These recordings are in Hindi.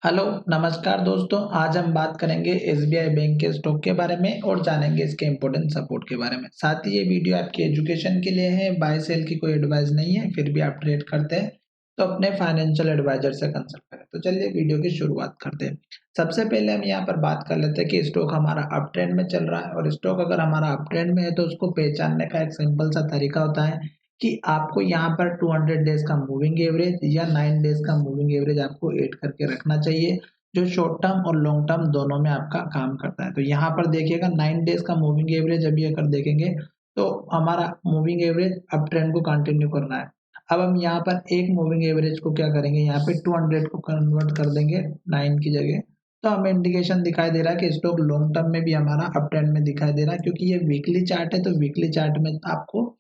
हेलो, नमस्कार दोस्तों। आज हम बात करेंगे एसबीआई बैंक के स्टॉक के बारे में और जानेंगे इसके इम्पोर्टेंट सपोर्ट के बारे में। साथ ही ये वीडियो आपकी एजुकेशन के लिए है, बाय सेल की कोई एडवाइस नहीं है, फिर भी आप ट्रेड करते हैं तो अपने फाइनेंशियल एडवाइजर से कंसल्ट करें। तो चलिए वीडियो की शुरुआत करते हैं। सबसे पहले हम यहाँ पर बात कर लेते हैं कि स्टॉक हमारा अप ट्रेंड में चल रहा है और स्टॉक अगर हमारा अप ट्रेंड में है तो उसको पहचानने का एक सिंपल सा तरीका होता है कि आपको यहाँ पर 200 डेज का मूविंग एवरेज या 9 डेज का मूविंग एवरेज आपको ऐड करके रखना चाहिए, जो शॉर्ट टर्म और लॉन्ग टर्म दोनों में आपका काम करता है। तो यहाँ पर देखिएगा 9 डेज का मूविंग एवरेज अभी अगर देखेंगे तो हमारा मूविंग एवरेज अप ट्रेंड को कंटिन्यू करना है। अब हम यहाँ पर एक मूविंग एवरेज को क्या करेंगे, यहाँ पे 200 को कन्वर्ट कर देंगे 9 की जगह। तो हमें इंडिकेशन दिखाई दे रहा है कि स्टॉक लॉन्ग टर्म में भी हमारा अप ट्रेंड में दिखाई दे रहा है, क्योंकि ये वीकली चार्ट है तो वीकली चार्ट में आपको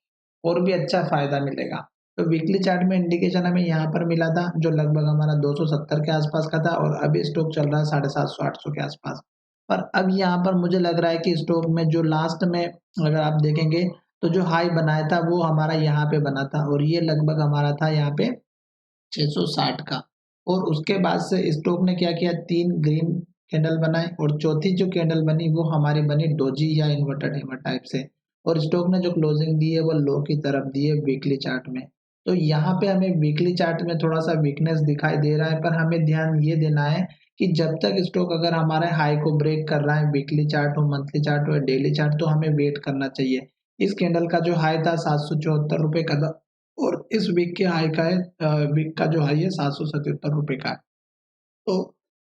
और भी अच्छा फायदा मिलेगा। तो वीकली चार्ट में इंडिकेशन हमें यहाँ पर मिला था, जो लगभग हमारा 270 के आसपास का था और अभी स्टॉक चल रहा है 750-800 के आसपास। पर अब यहाँ पर मुझे लग रहा है कि स्टॉक में जो लास्ट में अगर आप देखेंगे तो जो हाई बनाया था वो हमारा यहाँ पे बना था और ये लगभग हमारा था यहाँ पे 660 का। और उसके बाद से स्टॉक ने क्या किया, 3 ग्रीन कैंडल बनाए और चौथी जो कैंडल बनी वो हमारी बनी डोजी या इन्वर्टेड हैमर टाइप से। और स्टॉक ने जो क्लोजिंग दी है वो लो की तरफ दी है वीकली चार्ट में। तो यहाँ पे हमें वीकली चार्ट में थोड़ा सा वीकनेस दिखाई दे रहा है, पर हमें ध्यान ये देना है कि जब तक स्टॉक अगर हमारे हाई को ब्रेक कर रहा है, वीकली चार्ट हो, मंथली चार्ट हो या डेली चार्ट, तो हमें वेट करना चाहिए। इस कैंडल का जो हाई था 774 रुपए का था और इस वीक के हाई का है, वीक का जो हाई है 777 रुपए का है। तो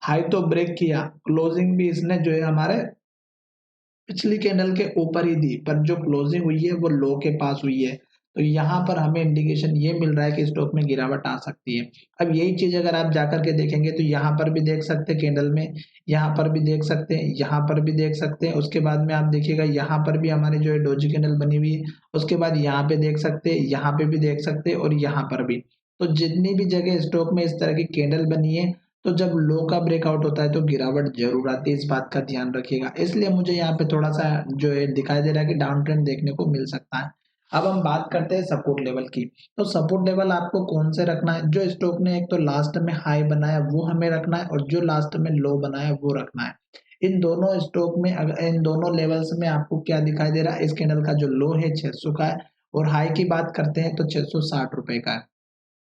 हाई तो ब्रेक किया, क्लोजिंग भी इसने जो है हमारे पिछली कैंडल के ऊपर ही दी, पर जो क्लोजिंग हुई है वो लो के पास हुई है। तो यहाँ पर हमें इंडिकेशन ये मिल रहा है कि स्टॉक में गिरावट आ सकती है। अब यही चीज अगर आप जाकर के देखेंगे तो यहाँ पर भी देख सकते हैं कैंडल में, यहाँ पर भी देख सकते हैं, यहाँ पर भी देख सकते हैं। उसके बाद में आप देखिएगा यहाँ पर भी हमारी जो है डोजी कैंडल बनी हुई है। उसके बाद यहाँ पे देख सकते हैं, यहाँ पे भी देख सकते हैं और यहाँ पर भी। तो जितनी भी जगह स्टॉक में इस तरह की कैंडल बनी है, तो जब लो का ब्रेकआउट होता है तो गिरावट जरूर आती है, इस बात का ध्यान रखिएगा। इसलिए मुझे यहाँ पे थोड़ा सा जो है दिखाई दे रहा है कि डाउन ट्रेंड देखने को मिल सकता है। अब हम बात करते हैं सपोर्ट लेवल की। तो सपोर्ट लेवल आपको कौन से रखना है, जो स्टॉक ने एक तो लास्ट में हाई बनाया वो हमें रखना है और जो लास्ट में लो बनाया वो रखना है। इन दोनों स्टॉक में इन दोनों लेवल्स में आपको क्या दिखाई दे रहा है, इस कैंडल का जो लो है 600 का है और हाई की बात करते हैं तो 660 रुपए का है।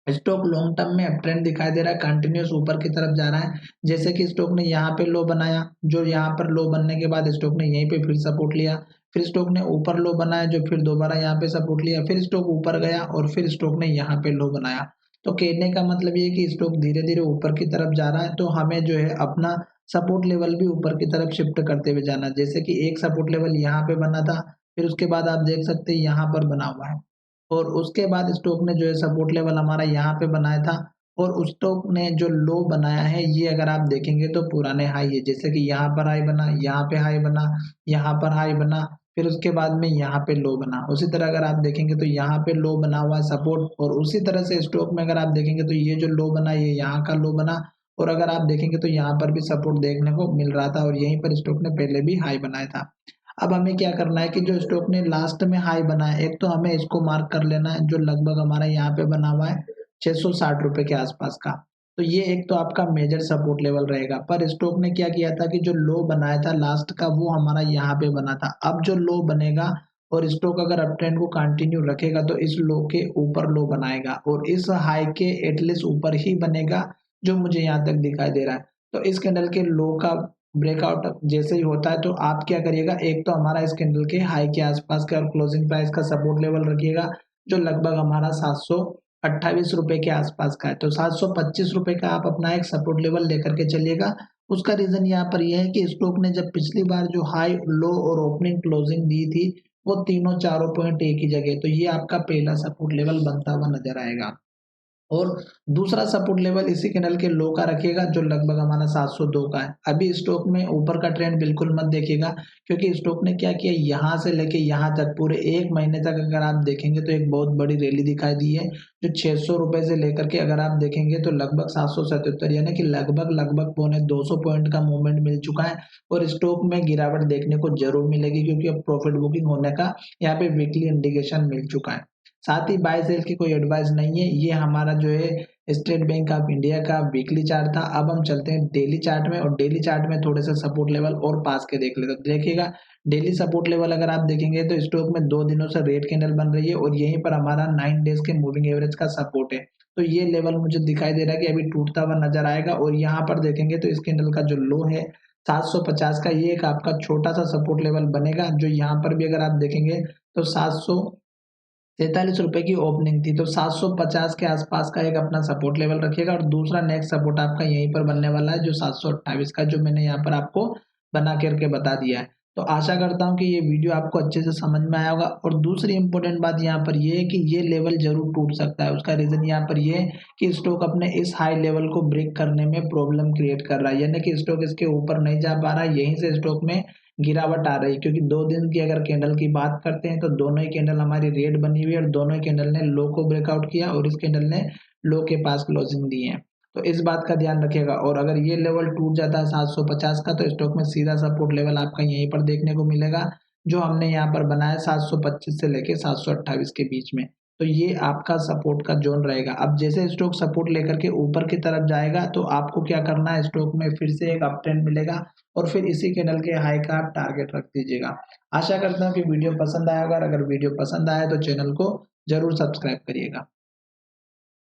स्टॉक लॉन्ग टर्म में अप ट्रेंड दिखाई दे रहा है, कंटिन्यूस ऊपर की तरफ जा रहा है। जैसे कि स्टॉक ने यहाँ पे लो बनाया, जो यहाँ पर लो बनने के बाद स्टॉक ने यहीं पे फिर सपोर्ट लिया, फिर स्टॉक ने ऊपर लो बनाया जो फिर दोबारा यहाँ पे सपोर्ट लिया, फिर स्टॉक ऊपर गया और फिर स्टॉक ने यहाँ पे लो बनाया। तो कहने का मतलब ये है कि स्टॉक धीरे धीरे ऊपर की तरफ जा रहा है, तो हमें जो है अपना सपोर्ट लेवल भी ऊपर की तरफ शिफ्ट करते हुए जाना। जैसे कि एक सपोर्ट लेवल यहाँ पे बना था, फिर उसके बाद आप देख सकते हैं यहाँ पर बना हुआ है और उसके बाद स्टॉक ने जो है सपोर्ट लेवल हमारा यहाँ पे बनाया था और उस स्टॉक ने जो लो बनाया है ये अगर आप देखेंगे तो पुराने हाई है। जैसे कि यहाँ पर हाई बना, यहाँ पे हाई बना, यहाँ पर हाई बना, फिर उसके बाद में यहाँ पे लो बना। उसी तरह अगर आप देखेंगे तो यहाँ पे लो बना हुआ है सपोर्ट और उसी तरह से स्टॉक में अगर आप देखेंगे तो ये जो लो बना ये यहाँ का लो बना और अगर आप देखेंगे तो यहाँ पर भी सपोर्ट देखने को मिल रहा था और यहीं पर स्टॉक ने पहले भी हाई बनाया था। अब हमें क्या करना है कि जो स्टॉक ने लास्ट में हाई बना है, एक तो हमें इसको मार्क कर लेना है जो लगभग हमारा यहाँ पे बना हुआ है 660 रुपए के आसपास का। तो ये एक तो आपका मेजर सपोर्ट लेवल रहेगा। पर स्टॉक ने क्या किया था कि जो लो बनाया था लास्ट का वो हमारा यहाँ पे बना था। अब जो लो बनेगा और स्टॉक अगर अप ट्रेंड को कंटिन्यू रखेगा तो इस लो के ऊपर लो बनाएगा और इस हाई के एटलीस्ट ऊपर ही बनेगा, जो मुझे यहाँ तक दिखाई दे रहा है। तो इस कैंडल के लो का ब्रेकआउट जैसे ही होता है तो आप क्या करिएगा, एक तो हमारा इस कैंडल के हाई के आसपास का और क्लोजिंग प्राइस का सपोर्ट लेवल रखिएगा, जो लगभग हमारा 728 रुपए के आसपास का है। तो 725 रुपए का आप अपना एक सपोर्ट लेवल लेकर के चलिएगा। उसका रीजन यहाँ पर यह है कि स्टॉक ने जब पिछली बार जो हाई लो और ओपनिंग क्लोजिंग दी थी वो तीनों चारों पॉइंट एक ही जगह, तो ये आपका पहला सपोर्ट लेवल बनता हुआ नजर आएगा। और दूसरा सपोर्ट लेवल इसी कैंडल के लो का रखिएगा जो लगभग हमारा 702 का है। अभी स्टॉक में ऊपर का ट्रेंड बिल्कुल मत देखिएगा, क्योंकि स्टॉक ने क्या किया, यहाँ से लेके यहाँ तक पूरे एक महीने तक अगर आप देखेंगे तो एक बहुत बड़ी रैली दिखाई दी है, जो 600 रुपए से लेकर के अगर आप देखेंगे तो लगभग 777 यानी कि लगभग लगभग पौने 200 पॉइंट का मूवमेंट मिल चुका है। और स्टॉक में गिरावट देखने को जरूर मिलेगी, क्योंकि अब प्रॉफिट बुकिंग होने का यहाँ पे वीकली इंडिकेशन मिल चुका है। साथ ही बाय सेल की कोई एडवाइस नहीं है, ये हमारा जो है स्टेट बैंक ऑफ इंडिया का वीकली चार्ट था। अब हम चलते हैं डेली चार्ट में, और डेली चार्ट में थोड़े से सपोर्ट लेवल और पास के देख लेते हैं। तो देखिएगा डेली सपोर्ट लेवल अगर आप देखेंगे तो स्टॉक में 2 दिनों से रेड कैंडल बन रही है और यहीं पर हमारा 9 डेज के मूविंग एवरेज का सपोर्ट है। तो ये लेवल मुझे दिखाई दे रहा है कि अभी टूटता हुआ नजर आएगा, और यहाँ पर देखेंगे तो इस कैंडल का जो लो है 750 का, ये एक आपका छोटा सा सपोर्ट लेवल बनेगा, जो यहाँ पर भी अगर आप देखेंगे तो 743 रुपए की ओपनिंग थी। तो 750 के आसपास का एक अपना सपोर्ट लेवल रखिएगा, और दूसरा नेक्स्ट सपोर्ट आपका यहीं पर बनने वाला है, जो 728 का, जो मैंने यहाँ पर आपको बना करके बता दिया है। तो आशा करता हूँ कि ये वीडियो आपको अच्छे से समझ में आया होगा। और दूसरी इंपॉर्टेंट बात यहाँ पर ये है कि ये लेवल जरूर टूट सकता है। उसका रीजन यहाँ पर ये है कि स्टॉक अपने इस हाई लेवल को ब्रेक करने में प्रॉब्लम क्रिएट कर रहा है, यानी कि स्टॉक इसके ऊपर नहीं जा पा रहा है, यहीं से स्टॉक में गिरावट आ रही है। क्योंकि 2 दिन की अगर कैंडल की बात करते हैं तो दोनों ही कैंडल हमारी रेड बनी हुई है, और दोनों ही कैंडल ने लो को ब्रेकआउट किया और इस कैंडल ने लो के पास क्लोजिंग दी है। तो इस बात का ध्यान रखिएगा, और अगर ये लेवल टूट जाता है 750 का, तो स्टॉक में सीधा सपोर्ट लेवल आपका यहीं पर देखने को मिलेगा, जो हमने यहाँ पर बनाया 725 से लेके 728 के बीच में। तो ये आपका सपोर्ट का जोन रहेगा। अब जैसे स्टॉक सपोर्ट लेकर के ऊपर की तरफ जाएगा तो आपको क्या करना है, स्टॉक में फिर से एक अप ट्रेंड मिलेगा, और फिर इसी कैंडल के हाई का आप टारगेट रख दीजिएगा। आशा करता हूँ कि वीडियो पसंद आया होगा। अगर वीडियो पसंद आया तो चैनल को जरूर सब्सक्राइब करिएगा।